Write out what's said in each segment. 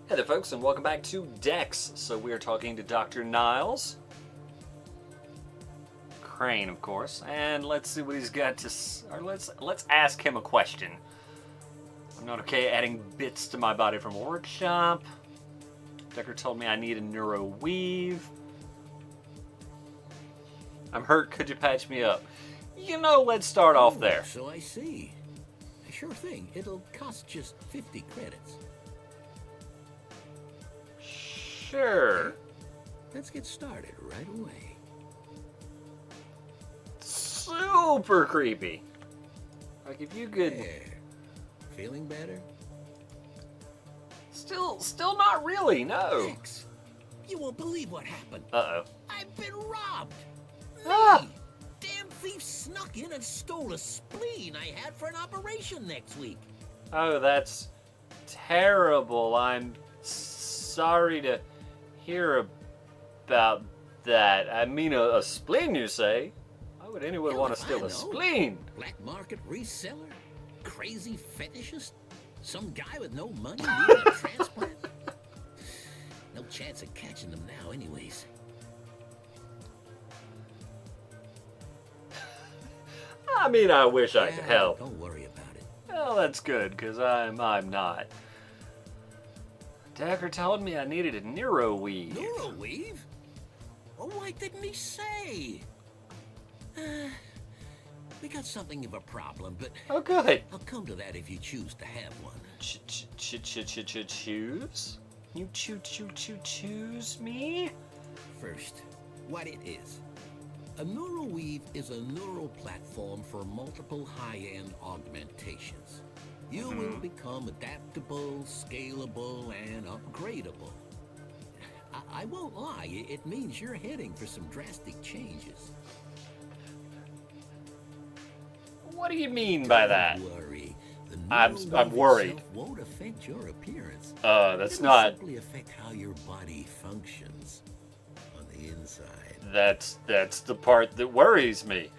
Hey there folks, and welcome back to Dex. So we are talking to Dr. Niles. Crane, of course. And let's see what he's got to or let's ask him a question. I'm not okay adding bits to my body from a workshop. Decker told me I need a neuro weave. I'm hurt, could you patch me up? You know, let's start off there. So I see. Sure thing. It'll cost just 50 credits. Sure. Let's get started right away. Super creepy. Like if you could... There. Feeling better? Still not really, no. X, you won't believe what happened. Uh-oh. I've been robbed. Ah! Me. Damn thief snuck in and stole a spleen I had for an operation next week. Oh, that's terrible. I'm sorry to hear about that. I mean, a spleen, you say? Why would anyone Hell want if to I steal know. a spleen? Black market reseller? Crazy fetishist? Some guy with no money needing a transplant? No chance of catching them now anyways. I mean, I wish I could help. Don't worry about it. Well, that's good, because I'm not. Decker told me I needed a neuro weave. Neuroweave? Oh, why didn't he say? We got something of a problem, but Oh, good. I'll come to that if you choose to have one. Choose? You choose me? First, what it is. A neuroweave is a neural platform for multiple high-end augmentations. You will become adaptable, scalable, and upgradable. I won't lie, it means you're heading for some drastic changes. What do you mean by that? Don't worry. The I'm neuroweave worried. itself won't affect your appearance. That's It'll not. simply affect how your body functions on the inside. That's the part that worries me.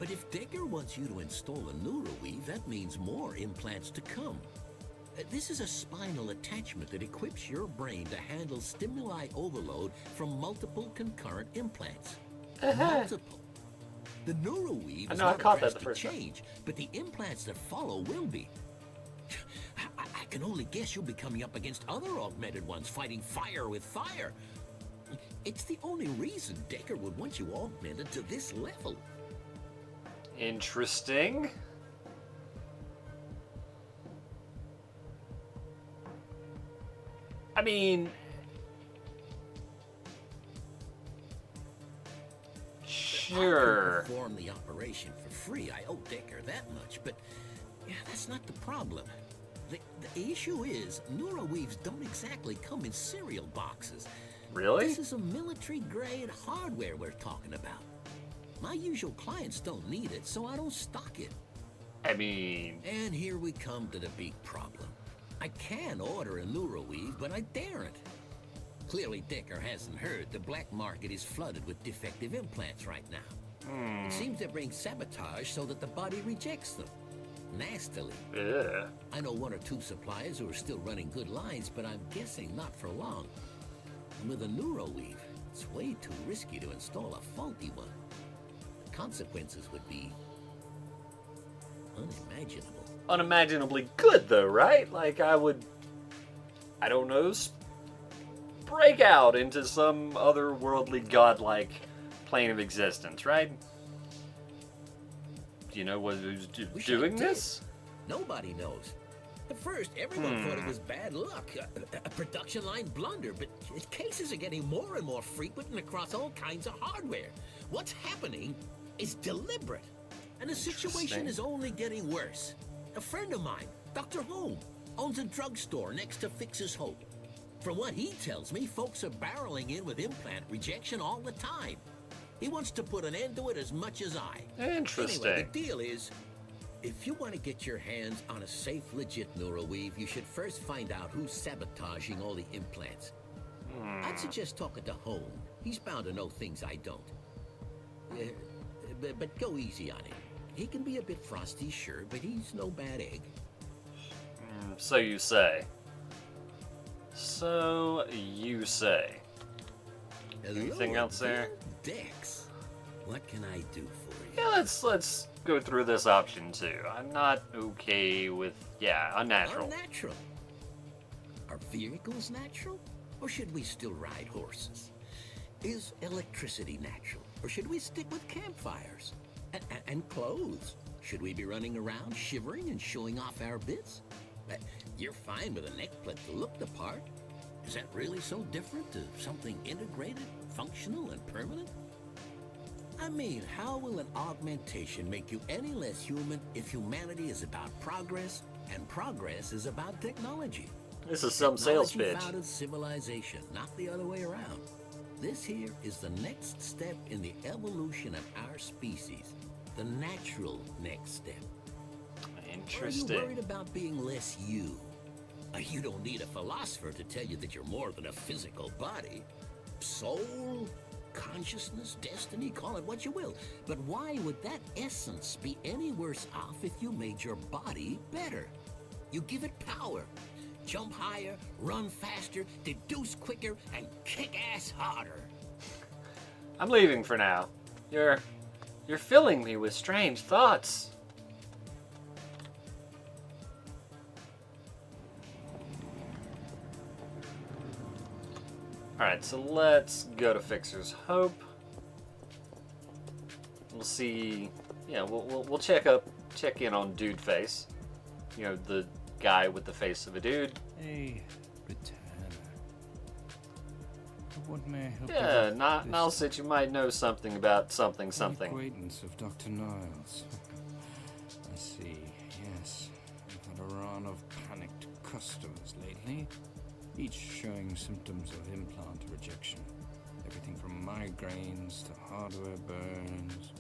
But if Decker wants you to install a neuroweave, that means more implants to come. This is a spinal attachment that equips your brain to handle stimuli overload from multiple concurrent implants. Multiple. The neuroweave is I not caught a that the drastic first time. change, but the implants that follow will be. I can only guess you'll be coming up against other augmented ones fighting fire with fire. It's the only reason Decker would want you augmented to this level. Interesting. I mean, sure. I can perform the operation for free. I owe Decker that much, but yeah, that's not the problem. The issue is, neuroweaves don't exactly come in cereal boxes. Really? This is a military-grade hardware we're talking about. My usual clients don't need it, so I don't stock it. I mean, And here we come to the big problem. I can order a neuroweave, but I daren't. Clearly, Decker hasn't heard the black market is flooded with defective implants right now. It seems to bring sabotage so that the body rejects them. Nastily. ugh. I know one or two suppliers who are still running good lines, but I'm guessing not for long. And with a neuroweave, it's way too risky to install a faulty one. The consequences would be unimaginable. Unimaginably good, though, right? Like, I don't know, break out into some otherworldly godlike plane of existence, right? Do you know who's Wish I doing did. this? Nobody knows. At first, everyone thought it was bad luck, a production line blunder, but cases are getting more and more frequent and across all kinds of hardware. What's happening is deliberate, and the situation Interesting. is only getting worse. A friend of mine, Dr. Home, owns a drugstore next to Fix's Hope. From what he tells me, folks are barreling in with implant rejection all the time. He wants to put an end to it as much as I. Interesting. Anyway, the deal is, if you want to get your hands on a safe, legit neuroweave, you should first find out who's sabotaging all the implants. I'd suggest talking to Home. He's bound to know things I don't. But go easy on him. He can be a bit frosty, sure, but he's no bad egg. So you say. So you say. Anything else there? Dex, what can I do for you? Yeah, let's go through this option too. I'm not okay with unnatural. Unnatural. Are vehicles natural? Or should we still ride horses? Is electricity natural? Or should we stick with campfires? And clothes? Should we be running around shivering and showing off our bits? You're fine with a neckplate to look the part. Is that really so different to something integrated, functional, and permanent? I mean, how will an augmentation make you any less human if humanity is about progress and progress is about technology? This is some sales pitch. Technology founded civilization, not the other way around. This here is the next step in the evolution of our species. The natural next step. Interesting. Are you worried about being less you? You don't need a philosopher to tell you that you're more than a physical body. Soul, consciousness, destiny, call it what you will. But why would that essence be any worse off if you made your body better? You give it power. Jump higher, run faster, deduce quicker, and kick ass harder. I'm leaving for now. You're filling me with strange thoughts. Alright, so let's go to Fixer's Hope. We'll see. Yeah, we'll check in on Dude Face. You know, the guy with the face of a dude. Hey, returner. What may I help you Yeah, with Niles said you might know something about something. Acquaintance of Dr. Niles. I see, yes. I've had a run of panicked customers lately, each showing symptoms of implant rejection. Everything from migraines to hardware burns.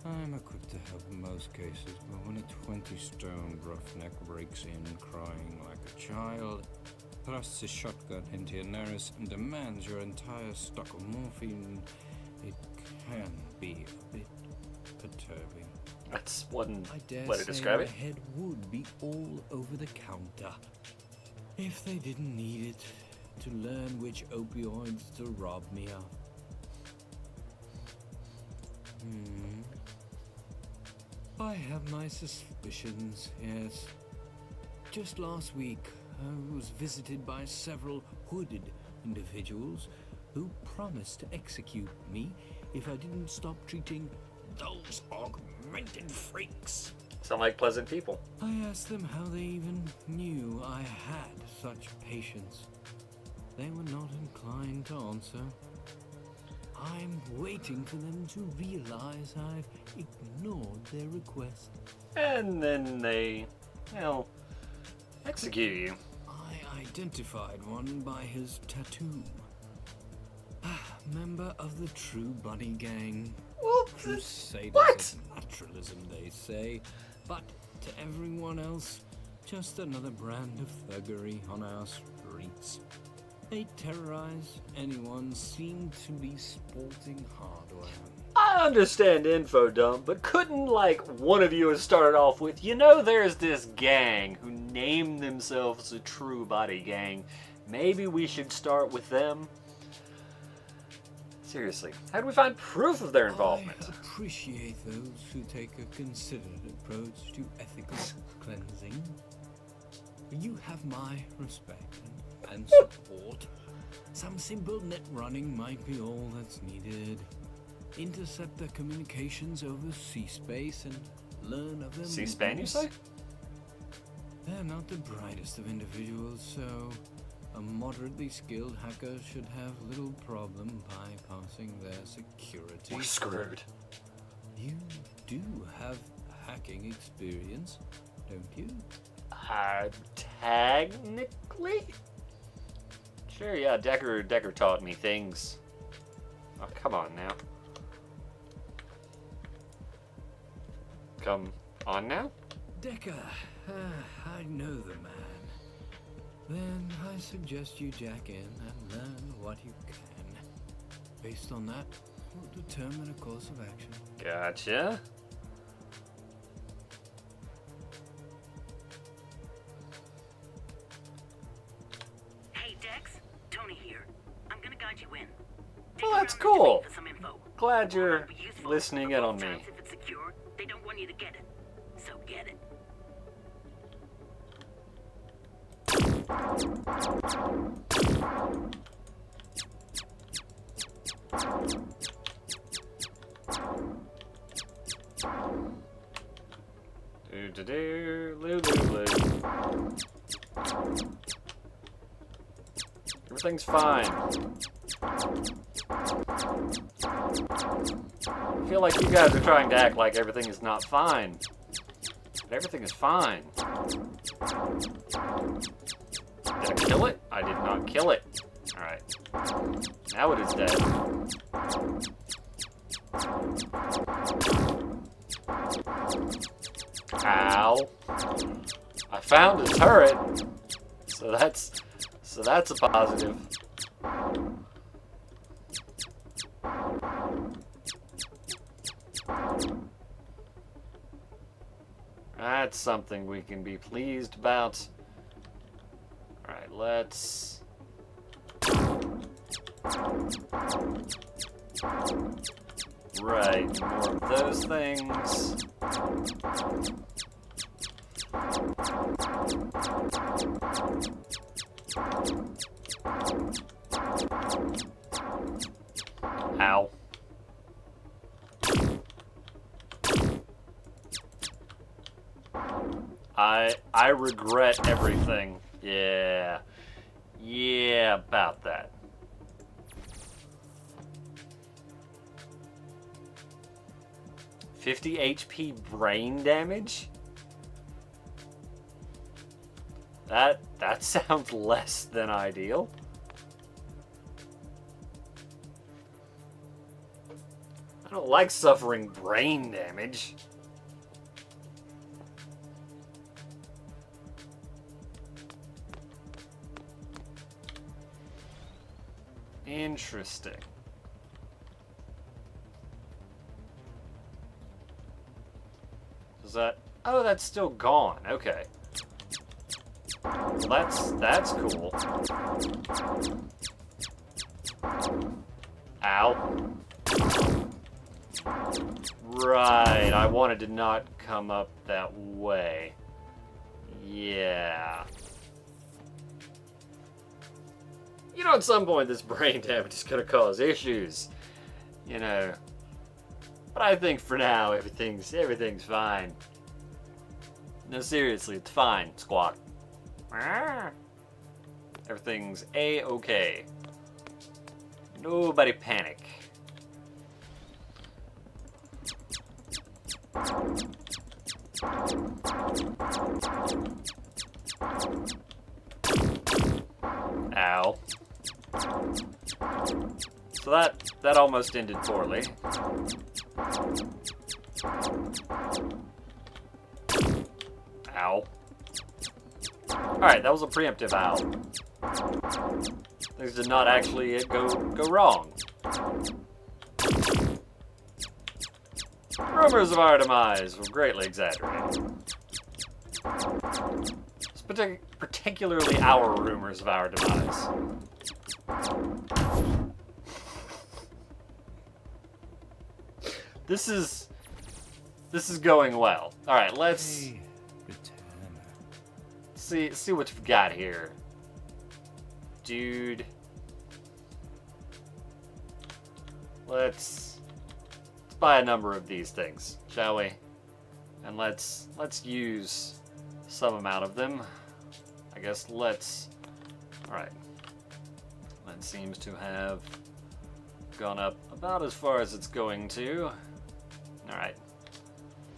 I'm equipped to help in most cases, but when a 20-stone roughneck breaks in crying like a child, thrusts his shotgun into your nose and demands your entire stock of morphine, it can be a bit perturbing. That's one I dare way to say describe my it. head would be all over the counter if they didn't need it to learn which opioids to rob me of. I have my suspicions, yes. Just last week, I was visited by several hooded individuals who promised to execute me if I didn't stop treating those augmented freaks. Sound like pleasant people. I asked them how they even knew I had such patience. They were not inclined to answer. I'm waiting for them to realize I've ignored their request. And then they, execute you. I identified one by his tattoo. Member of the True Bloody Gang. True sadism, What? naturalism, they say. But to everyone else, just another brand of thuggery on our streets. They terrorize anyone seen to be sporting hardware. I understand info dump, but couldn't one of you have started off with, there's this gang who named themselves the True Body Gang. Maybe we should start with them? Seriously, how do we find proof of their involvement? I appreciate those who take a considered approach to ethical cleansing. You have my respect and support. Some simple net running might be all that's needed. Intercept their communications over C-space and learn of them. C-SPAN, you say? They're not the brightest of individuals, so a moderately skilled hacker should have little problem bypassing their security. We're screwed. You do have hacking experience, don't you? Technically? Sure, yeah, Decker taught me things. Oh, come on now. Come on now? Decker, I know the man. Then I suggest you jack in and learn what you can. Based on that, we'll determine a course of action. Gotcha. Hey, Tony here. I'm gonna guide you in. Well, that's cool. For some info. Glad you're It'll be useful, listening but in on both me. times if it's secure, they don't want you to get it. So get it. Everything's fine. I feel like you guys are trying to act like everything is not fine. But everything is fine. Did I kill it? I did not kill it. Alright. Now it is dead. Ow. I found a turret. So that's a positive. That's something we can be pleased about. Alright, let's... Right, more of those things. Ow. I regret everything. Yeah. Yeah, about that. $50 HP brain damage? That sounds less than ideal. I don't like suffering brain damage. Interesting. Is that... Oh, that's still gone. Okay. Well, that's cool. Ow. Right, I wanted to not come up that way. Yeah. You know, at some point this brain damage is gonna cause issues. You know. But I think for now everything's fine. No, seriously, it's fine, Squawk. Everything's A-okay. Nobody panic. Ow. So that almost ended poorly. Ow. Alright, that was a preemptive ow. Things did not actually go wrong. Rumors of our demise were greatly exaggerated. Particularly our rumors of our demise. This is going well. All right, let's see what you've got here, dude. Let's buy a number of these things, shall we? And let's use some amount of them. I guess let's... Alright. That seems to have gone up about as far as it's going to. Alright.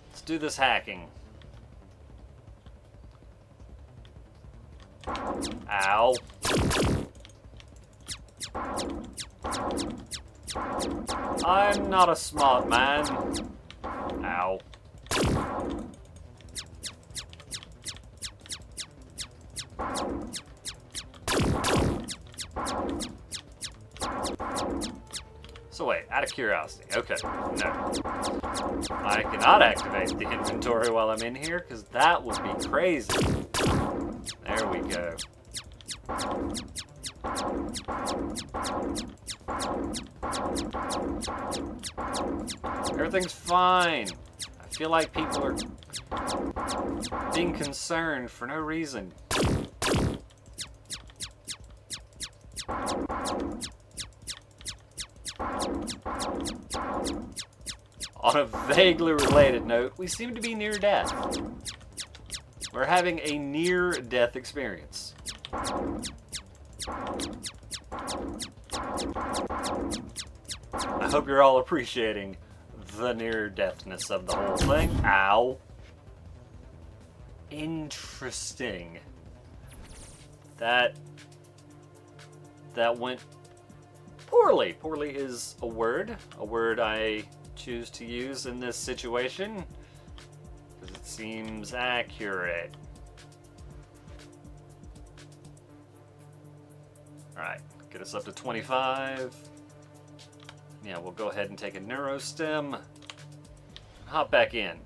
Let's do this hacking. Ow. I'm not a smart man. Ow. So wait, out of curiosity, okay, no. I cannot activate the inventory while I'm in here, because that would be crazy. There we go. Everything's fine. I feel like people are being concerned for no reason. On a vaguely related note, we seem to be near death. We're having a near-death experience. I hope you're all appreciating the near-deathness of the whole thing. Ow. Interesting. That went poorly. Poorly is a word I choose to use in this situation because it seems accurate. Alright, get us up to 25. Yeah, we'll go ahead and take a neurostim. Hop back in.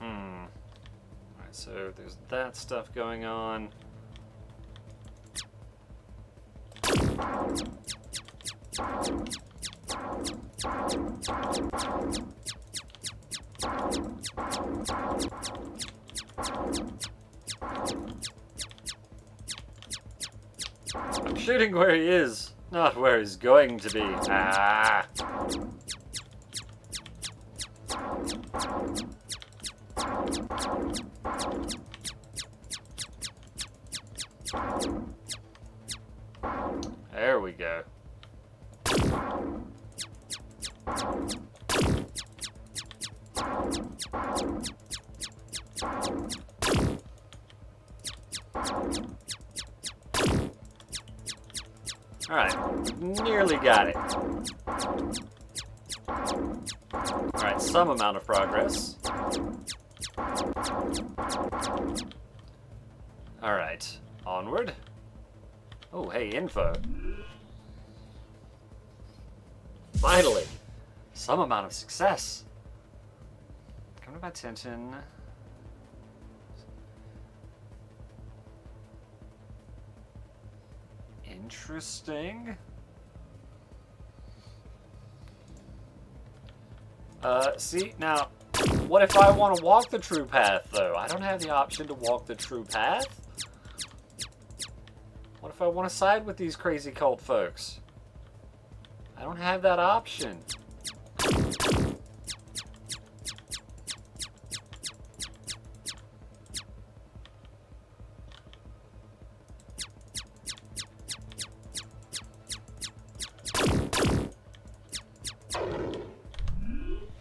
Alright, so there's that stuff going on. I'm shooting where he is, not where he's going to be. Ah. There we go. Alright, nearly got it. Alright, some amount of progress. Alright, onward. Oh, hey, info. Finally, some amount of success. Come to my attention. Interesting. See, now, what if I want to walk the true path, though? I don't have the option to walk the true path. What if I want to side with these crazy cult folks? I don't have that option.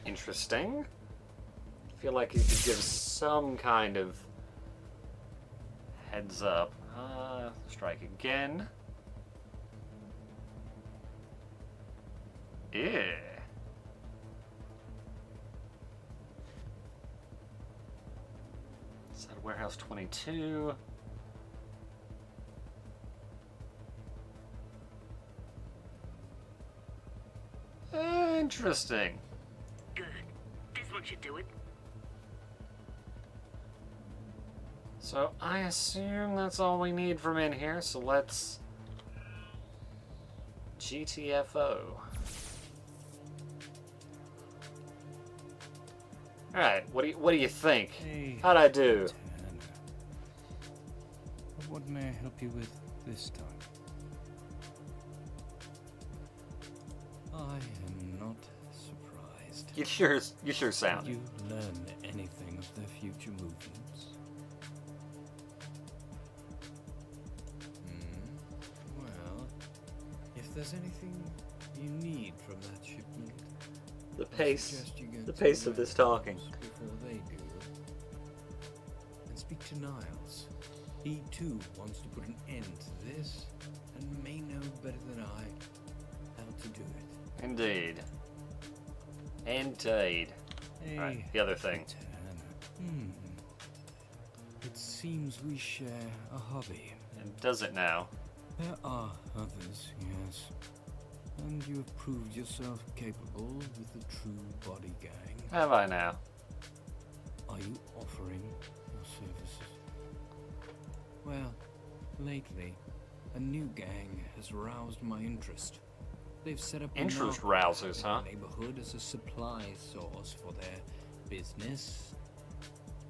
Interesting. I feel like you could give some kind of heads up. Strike again. Yeah. Is that Warehouse 22? Interesting. Good. This one should do it. So I assume that's all we need from in here, so let's GTFO. Alright, what do you think? Hey, How'd I do? Tanner. What may I help you with this time? I am not surprised. You sure sound Did it. you learn anything of their future movements? Well, if there's anything you need from that shipment, The I pace suggest you get the to pace of this talking. Niles before they do. And speak to Niles. He too wants to put an end to this, and may know better than I how to do it. Indeed. Indeed. Hey, Alright, the other thing. Tanner. It seems we share a hobby. And does it now? There are others, yes. And you have proved yourself capable with the True Body Gang. Have I now? Are you offering your services? Well, Lately, a new gang has roused my interest. They've set up Interest a rousers, huh? neighborhood as a supply source for their business.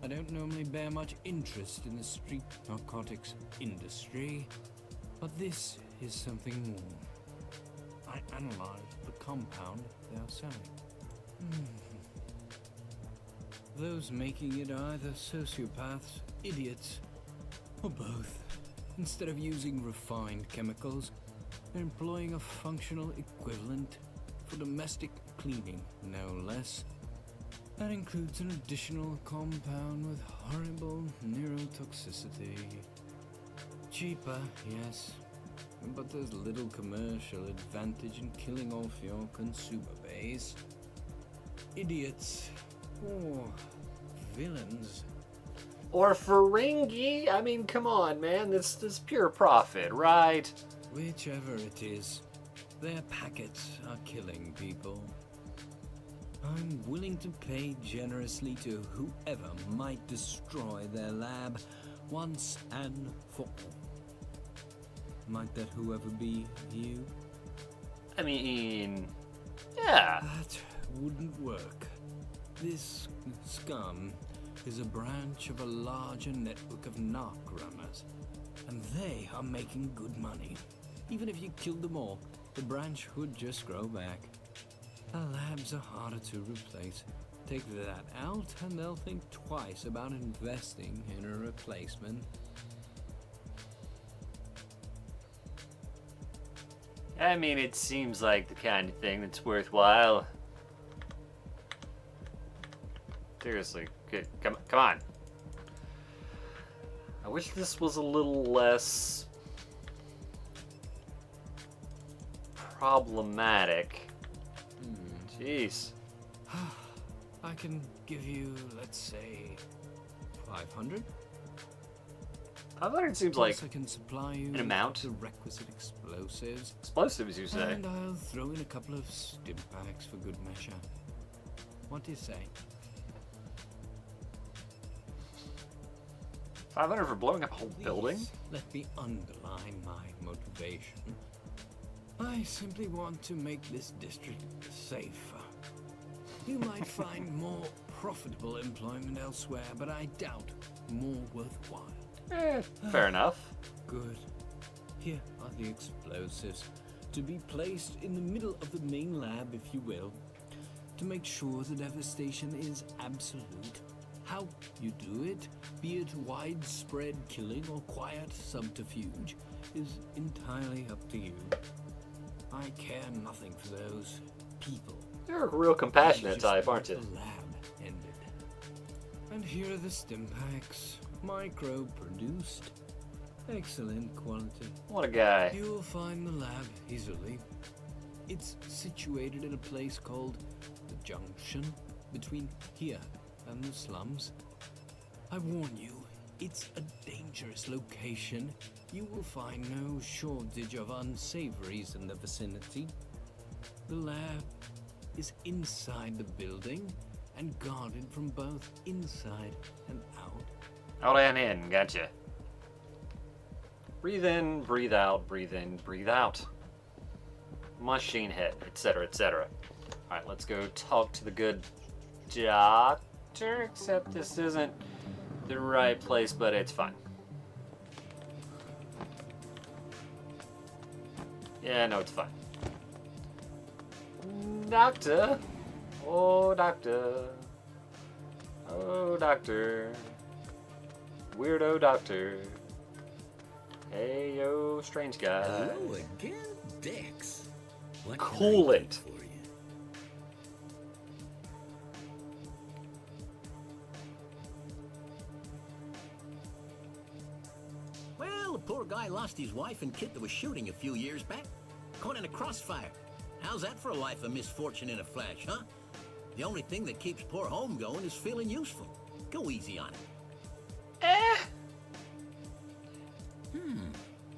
I don't normally bear much interest in the street narcotics industry, but this is something more. I analyzed the compound they are selling. Those making it are either sociopaths, idiots, or both. Instead of using refined chemicals, they're employing a functional equivalent for domestic cleaning, no less. That includes an additional compound with horrible neurotoxicity. Cheaper, yes, but there's little commercial advantage in killing off your consumer base. Idiots, or villains. Or Ferengi? I mean, come on, man. This is pure profit, right? Whichever it is, their packets are killing people. I'm willing to pay generously to whoever might destroy their lab once and for all. Might that whoever be you? I mean, yeah. That wouldn't work. This scum is a branch of a larger network of narc runners, and they are making good money. Even if you killed them all, the branch would just grow back. The labs are harder to replace. Take that out, and they'll think twice about investing in a replacement. I mean, it seems like the kind of thing that's worthwhile. Seriously, good. Come on. I wish this was a little less problematic. Jeez. I can give you, let's say, 500. 500 seems like I can supply you an amount. the requisite explosives. Explosives, you say? And I'll throw in a couple of stim packs for good measure. What do you say? 500 for blowing up a whole building? Please let me underline my motivation. I simply want to make this district safer. You might find more profitable employment elsewhere, but I doubt more worthwhile. Fair enough. Good. Here are the explosives, to be placed in the middle of the main lab, if you will, to make sure the devastation is absolute. How you do it, be it widespread killing or quiet subterfuge, is entirely up to you. I care nothing for those people. You're a real compassionate Just type, want aren't you? The lab ended. And here are the stim packs, micro-produced, excellent quality. What a guy. You'll find the lab easily. It's situated in a place called the Junction, between here and the slums. I warn you, it's a dangerous location. You will find no shortage of unsavories in the vicinity. The lab is inside the building and guarded from both inside and out. Out and in, gotcha. Breathe in, breathe out, breathe in, breathe out. Machine hit, etc., etc. Alright, let's go talk to the good doctor, except this isn't the right place, but it's fine. Yeah, no, it's fine. Doctor. Oh, doctor. Oh, doctor. Weirdo doctor. Hey, yo, strange guy. Hello again, Dex. What can Cool I do it. for you? Well, the poor guy lost his wife and kid that was shooting a few years back. Caught in a crossfire. How's that for a life of misfortune in a flash, huh? The only thing that keeps poor home going is feeling useful. Go easy on him.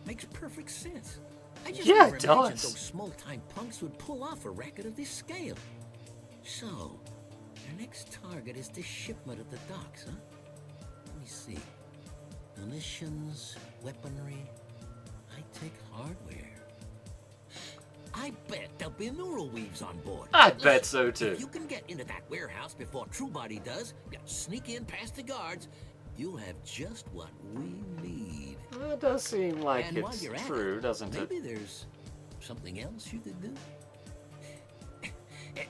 Makes perfect sense. I just Yeah, never it imagined does. those small-time punks would pull off a racket of this scale. So, their next target is this shipment at the docks, huh? Let me see. Munitions, weaponry, high-tech hardware. I bet there'll be neural weaves on board. I bet so too. If you can get into that warehouse before Truebody does, sneak in past the guards, you'll have just what we need. Well, it does seem like And while it's you're at true, it, doesn't it? maybe there's something else you could do.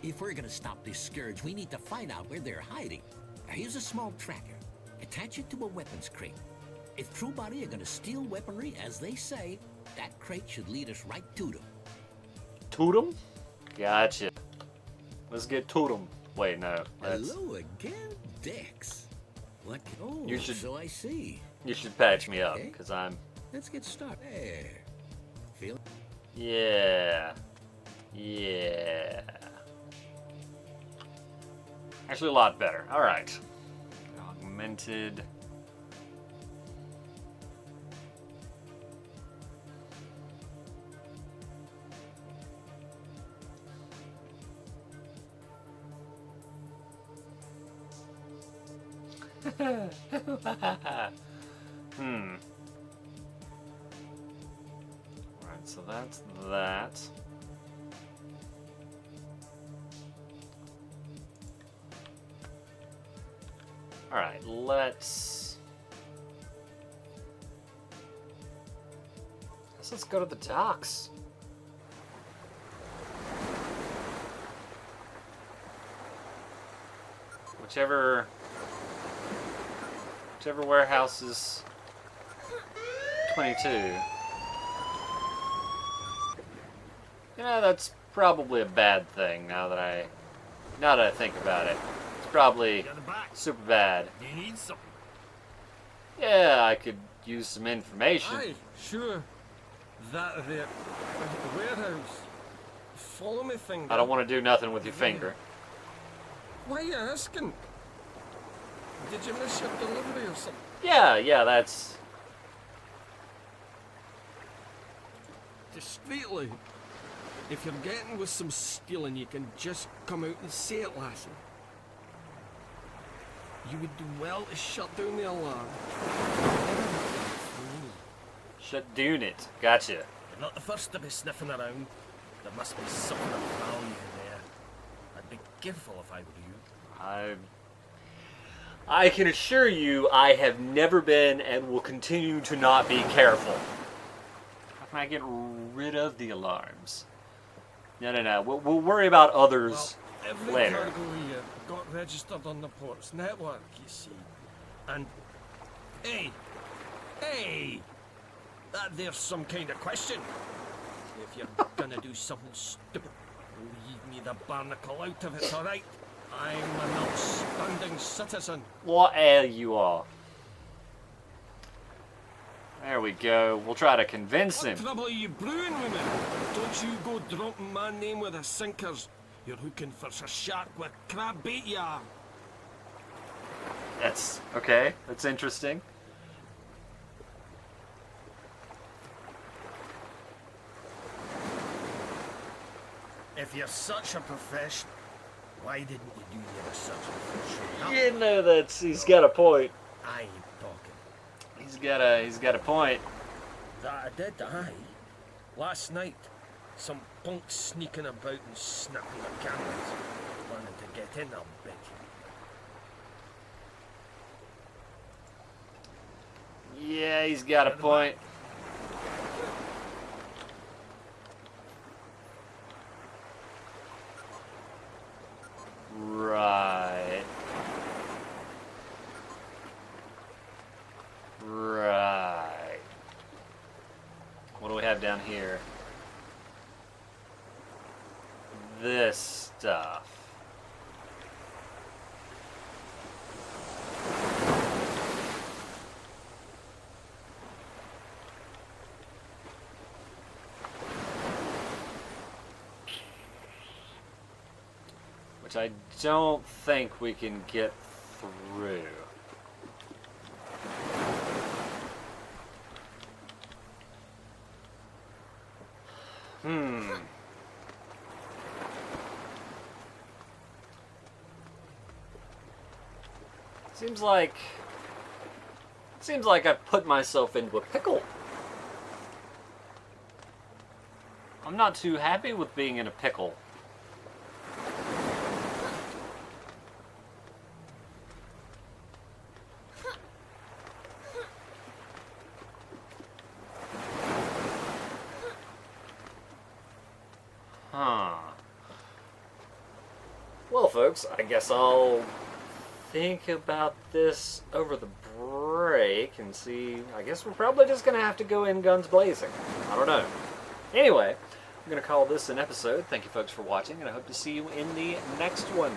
If we're gonna stop this scourge, we need to find out where they're hiding. Here's a small tracker. Attach it to a weapons crate. If Truebody are gonna steal weaponry, as they say, that crate should lead us right to them. To them? Gotcha. Let's get to them. Wait, no. That's, Hello again, Dex. What? Oh, You should- so I see. you should patch me up, Okay. because I'm... Let's get started. There. Feel? Yeah. Yeah. Actually, a lot better. Alright. Augmented... Alright, so that's that. Alright, let's go to the docks. Whichever warehouse is 22. Yeah, that's probably a bad thing now that I think about it. It's probably Got the back. super bad. Do you need something? Yeah, I could use some information. Aye, sure. That there. The warehouse. Follow me, finger. I don't want to do nothing with your finger. Why are you asking? Did you miss your delivery or something? Yeah, that's... Discreetly. If you're getting with some stealing, you can just come out and say it, lassie. You would do well to shut down the alarm. Shut down it. Gotcha. You're not the first to be sniffing around. There must be something of value there. I'd be careful if I were you. I can assure you I have never been and will continue to not be careful. How can I get rid of the alarms? No. We'll worry about others Well, every later. cargo here got registered on the port's network, you see. And hey, that there's some kind of question. If you're gonna do something stupid, leave me the barnacle out of it, all right? I'm an outstanding citizen. Whatever you are. There we go. We'll try to convince What him. trouble are you brewing with me? Don't you go dropping my name with the sinkers. You're hooking for a shark with crab bait, ya. That's okay. That's interesting. If you're such a professional, why didn't you do your research before showing up? You know he's got a point. I ain't talking. He's got a point. That I did, aye. Last night, some punks sneaking about and snapping the cameras. Wanted to get in, I'll bet you. Yeah, he's got a point. Right. What do we have down here? This stuff. Which I don't think we can get through. Seems like I've put myself into a pickle. I'm not too happy with being in a pickle. Huh. Well, folks, I guess I'll think about this over the break and see. I guess we're probably just going to have to go in guns blazing. I don't know. Anyway, I'm going to call this an episode. Thank you, folks, for watching, and I hope to see you in the next one.